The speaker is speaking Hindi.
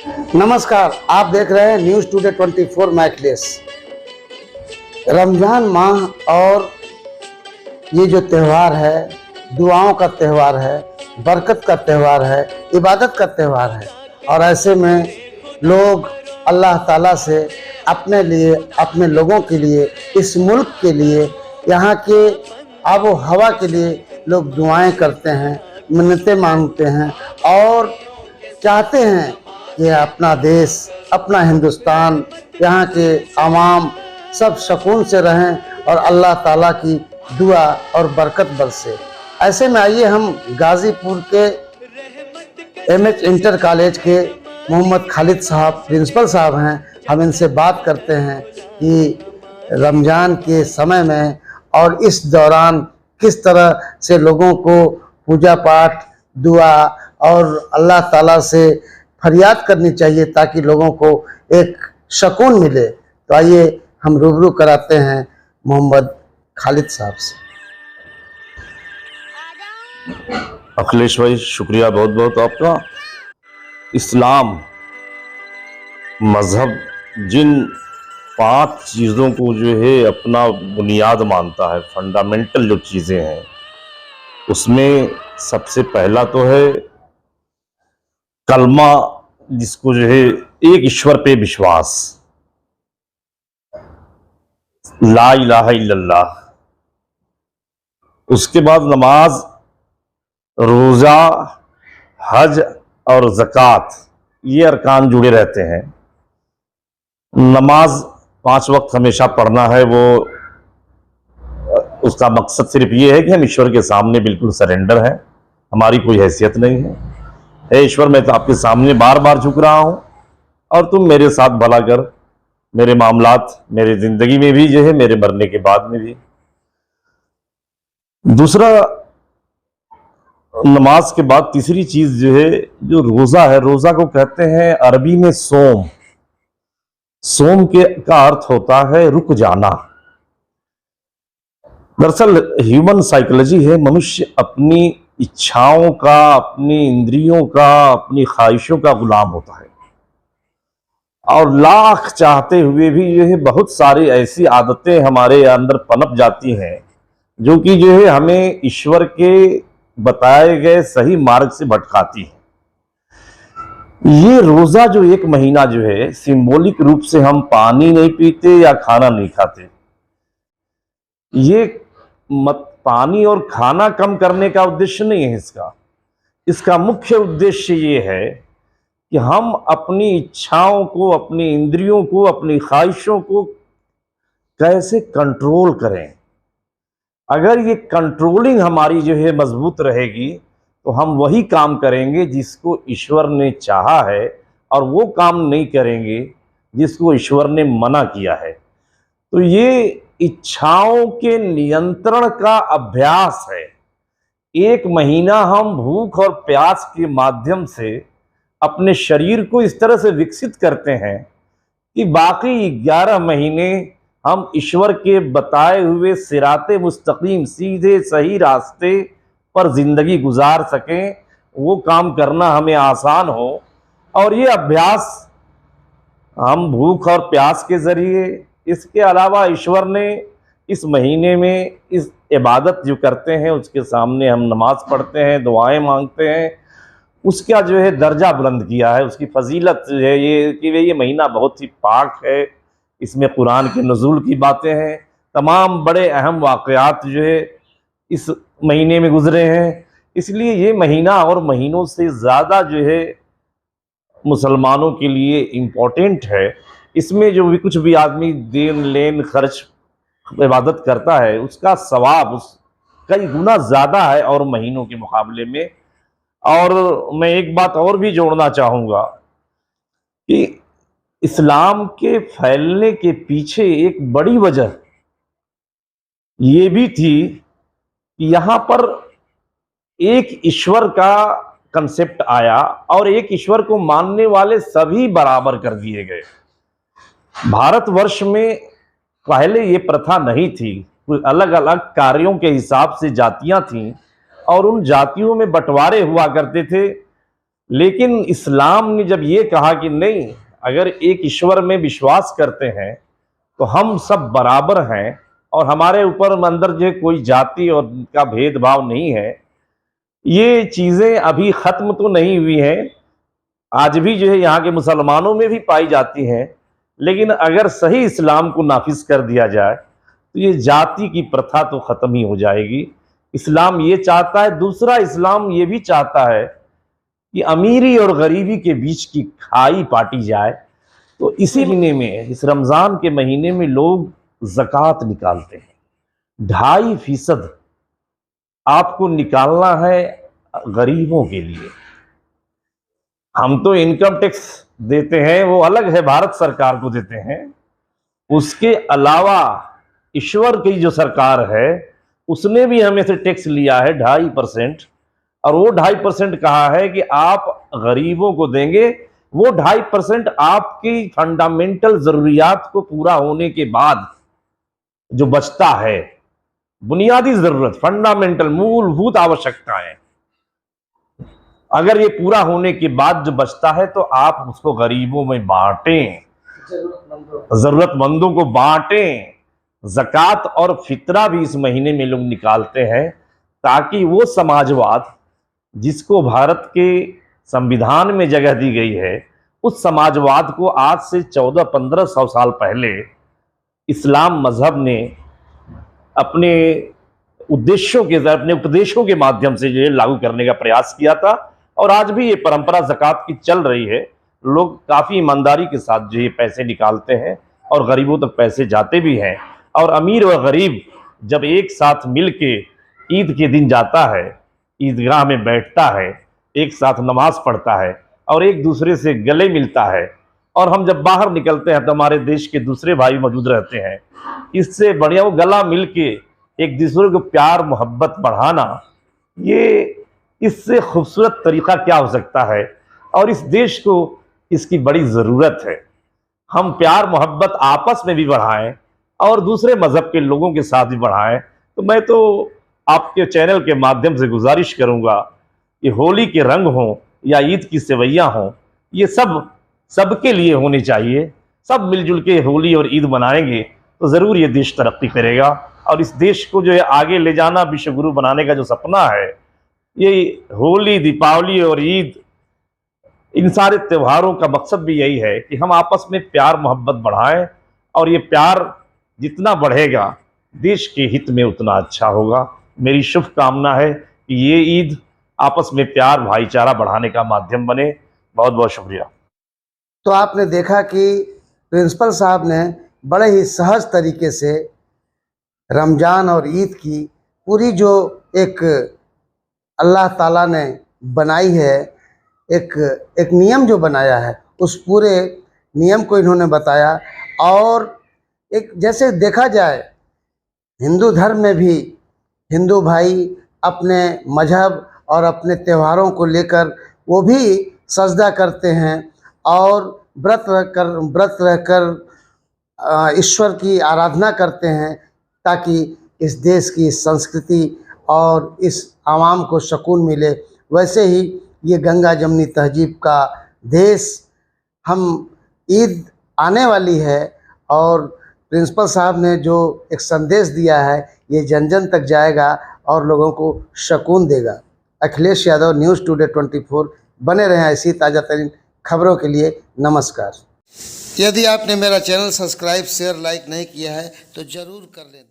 नमस्कार, आप देख रहे हैं न्यूज़ टुडे 24 मैकलेस। रमज़ान माह और ये जो त्यौहार है, दुआओं का त्यौहार है, बरकत का त्यौहार है, इबादत का त्यौहार है। और ऐसे में लोग अल्लाह ताला से अपने लिए, अपने लोगों के लिए, इस मुल्क के लिए, यहाँ के आबो हवा के लिए लोग दुआएं करते हैं, मिन्नतें मांगते हैं और चाहते हैं कि अपना देश, अपना हिंदुस्तान, यहाँ के आवाम सब सुकून से रहें और अल्लाह ताला की दुआ और बरकत बरसे। ऐसे में आइए हम गाज़ीपुर के एमएच इंटर कॉलेज के मोहम्मद खालिद साहब प्रिंसिपल साहब हैं, हम इनसे बात करते हैं कि रमज़ान के समय में और इस दौरान किस तरह से लोगों को पूजा पाठ, दुआ और अल्लाह ताला से फरियाद करनी चाहिए ताकि लोगों को एक सुकून मिले। तो आइए हम रूबरू कराते हैं मोहम्मद खालिद साहब से। अखिलेश भाई, शुक्रिया बहुत बहुत आपका। इस्लाम मज़हब जिन 5 चीज़ों को जो है अपना बुनियाद मानता है, फंडामेंटल जो चीज़ें हैं, उसमें सबसे पहला तो है कलमा, जिसको जो है एक ईश्वर पे विश्वास, ला इलाहा इल्लल्लाह। उसके बाद नमाज, रोज़ा, हज और ज़कात, ये अरकान जुड़े रहते हैं। नमाज 5 वक्त हमेशा पढ़ना है। वो उसका मकसद सिर्फ ये है कि हम ईश्वर के सामने बिल्कुल सरेंडर हैं, हमारी कोई हैसियत नहीं है। हे ईश्वर, मैं तो आपके सामने बार बार झुक रहा हूँ और तुम मेरे साथ भला कर, मेरे मामलात, मेरी जिंदगी में भी जो है, मेरे मरने के बाद में भी। दूसरा, नमाज के बाद तीसरी चीज जो है, जो रोजा है, रोजा को कहते हैं अरबी में सोम। सोम के का अर्थ होता है रुक जाना। दरअसल ह्यूमन साइकोलॉजी है, मनुष्य अपनी इच्छाओं का, अपनी इंद्रियों का, अपनी ख्वाहिशों का गुलाम होता है और लाख चाहते हुए भी जो है बहुत सारी ऐसी आदतें हमारे अंदर पनप जाती हैं जो कि जो है हमें ईश्वर के बताए गए सही मार्ग से भटकाती है। ये रोजा जो 1 महीना जो है, सिंबॉलिक रूप से हम पानी नहीं पीते या खाना नहीं खाते। ये पानी और खाना कम करने का उद्देश्य नहीं है इसका मुख्य उद्देश्य ये है कि हम अपनी इच्छाओं को, अपनी इंद्रियों को, अपनी ख्वाहिशों को कैसे कंट्रोल करें। अगर ये कंट्रोलिंग हमारी जो है मजबूत रहेगी तो हम वही काम करेंगे जिसको ईश्वर ने चाहा है और वो काम नहीं करेंगे जिसको ईश्वर ने मना किया है। तो ये इच्छाओं के नियंत्रण का अभ्यास है। 1 महीना हम भूख और प्यास के माध्यम से अपने शरीर को इस तरह से विकसित करते हैं कि बाकी 11 महीने हम ईश्वर के बताए हुए सिराते मुस्तकीम, सीधे सही रास्ते पर जिंदगी गुजार सकें, वो काम करना हमें आसान हो। और ये अभ्यास हम भूख और प्यास के जरिए, इसके अलावा ईश्वर ने इस महीने में इस इबादत जो करते हैं उसके सामने हम नमाज पढ़ते हैं, दुआएं मांगते हैं, उसका जो है दर्जा बुलंद किया है। उसकी फजीलत जो है ये कि ये महीना बहुत ही पाक है, इसमें कुरान के नुज़ूल की बातें हैं, तमाम बड़े अहम वाक़यात जो है इस महीने में गुजरे हैं। इसलिए ये महीना और महीनों से ज़्यादा जो है मुसलमानों के लिए इम्पोर्टेंट है। इसमें जो भी कुछ भी आदमी देन लेन खर्च इबादत करता है, उसका सवाब उस कई गुना ज़्यादा है और महीनों के मुकाबले में। और मैं एक बात और भी जोड़ना चाहूँगा कि इस्लाम के फैलने के पीछे एक बड़ी वजह ये भी थी कि यहाँ पर एक ईश्वर का कंसेप्ट आया और एक ईश्वर को मानने वाले सभी बराबर कर दिए गए। भारतवर्ष में पहले ये प्रथा नहीं थी, कोई अलग अलग कार्यों के हिसाब से जातियां थीं और उन जातियों में बंटवारे हुआ करते थे। लेकिन इस्लाम ने जब ये कहा कि नहीं, अगर एक ईश्वर में विश्वास करते हैं तो हम सब बराबर हैं और हमारे ऊपर अंदर जो कोई जाति और का भेदभाव नहीं है, ये चीज़ें अभी ख़त्म तो नहीं हुई हैं, आज भी जो है यहाँ के मुसलमानों में भी पाई जाती हैं। लेकिन अगर सही इस्लाम को नाफिज कर दिया जाए तो ये जाति की प्रथा तो ख़त्म ही हो जाएगी। इस्लाम ये चाहता है, दूसरा इस्लाम ये भी चाहता है कि अमीरी और गरीबी के बीच की खाई पाटी जाए। तो इसी महीने में, इस रमज़ान के महीने में लोग ज़कात निकालते हैं। 2.5% आपको निकालना है गरीबों के लिए। हम तो इनकम टैक्स देते हैं, वो अलग है, भारत सरकार को देते हैं। उसके अलावा ईश्वर की जो सरकार है उसने भी हमें से टैक्स लिया है 2.5%, और वो 2.5% कहा है कि आप गरीबों को देंगे। वो 2.5% आपकी फंडामेंटल जरूरियात को पूरा होने के बाद जो बचता है, बुनियादी जरूरत, फंडामेंटल मूलभूत आवश्यकताएं, अगर ये पूरा होने के बाद जो बचता है तो आप उसको गरीबों में बांटें, जरूरतमंदों को बांटें। ज़कात और फितरा भी इस महीने में लोग निकालते हैं ताकि वो समाजवाद जिसको भारत के संविधान में जगह दी गई है, उस समाजवाद को आज से 1400-1500 साल पहले इस्लाम मजहब ने अपने उद्देश्यों के, अपने उपदेशों के माध्यम से जो है लागू करने का प्रयास किया था। और आज भी ये परंपरा ज़कात की चल रही है। लोग काफ़ी ईमानदारी के साथ जो ये पैसे निकालते हैं और गरीबों तक पैसे जाते भी हैं। और अमीर और गरीब जब एक साथ मिल के ईद के दिन जाता है, ईदगाह में बैठता है, एक साथ नमाज पढ़ता है और एक दूसरे से गले मिलता है, और हम जब बाहर निकलते हैं तो हमारे देश के दूसरे भाई मौजूद रहते हैं, इससे बढ़िया वो गला मिल के एक दूसरे को प्यार मोहब्बत बढ़ाना, ये इससे खूबसूरत तरीका क्या हो सकता है। और इस देश को इसकी बड़ी ज़रूरत है। हम प्यार मोहब्बत आपस में भी बढ़ाएं और दूसरे मज़हब के लोगों के साथ भी बढ़ाएं। तो मैं तो आपके चैनल के माध्यम से गुजारिश करूंगा कि होली के रंग हों या ईद की सेवैयाँ हों, ये सब सबके लिए होनी चाहिए। सब मिलजुल के होली और ईद मनाएंगे तो ज़रूर ये देश तरक्की करेगा। और इस देश को जो है आगे ले जाना, विश्व गुरु बनाने का जो सपना है, ये होली, दीपावली और ईद, इन सारे त्योहारों का मकसद भी यही है कि हम आपस में प्यार मोहब्बत बढ़ाएं। और ये प्यार जितना बढ़ेगा देश के हित में उतना अच्छा होगा। मेरी शुभकामना है कि ये ईद आपस में प्यार भाईचारा बढ़ाने का माध्यम बने। बहुत बहुत शुक्रिया। तो आपने देखा कि प्रिंसिपल साहब ने बड़े ही सहज तरीके से रमज़ान और ईद की पूरी जो एक अल्लाह ताला ने बनाई है, एक नियम जो बनाया है, उस पूरे नियम को इन्होंने बताया। और एक जैसे देखा जाए हिंदू धर्म में भी हिंदू भाई अपने मजहब और अपने त्योहारों को लेकर वो भी सजदा करते हैं और व्रत रहकर ईश्वर की आराधना करते हैं, ताकि इस देश की संस्कृति और इस आवाम को सुकून मिले। वैसे ही ये गंगा जमनी तहजीब का देश, हम ईद आने वाली है और प्रिंसिपल साहब ने जो एक संदेश दिया है ये जन जन तक जाएगा और लोगों को सुकून देगा। Akhilesh Yadav, news today 24। बने रहें ऐसी ताज़ा तरीन खबरों के लिए। नमस्कार। यदि आपने मेरा चैनल सब्सक्राइब, शेयर, लाइक नहीं किया है तो ज़रूर कर लें।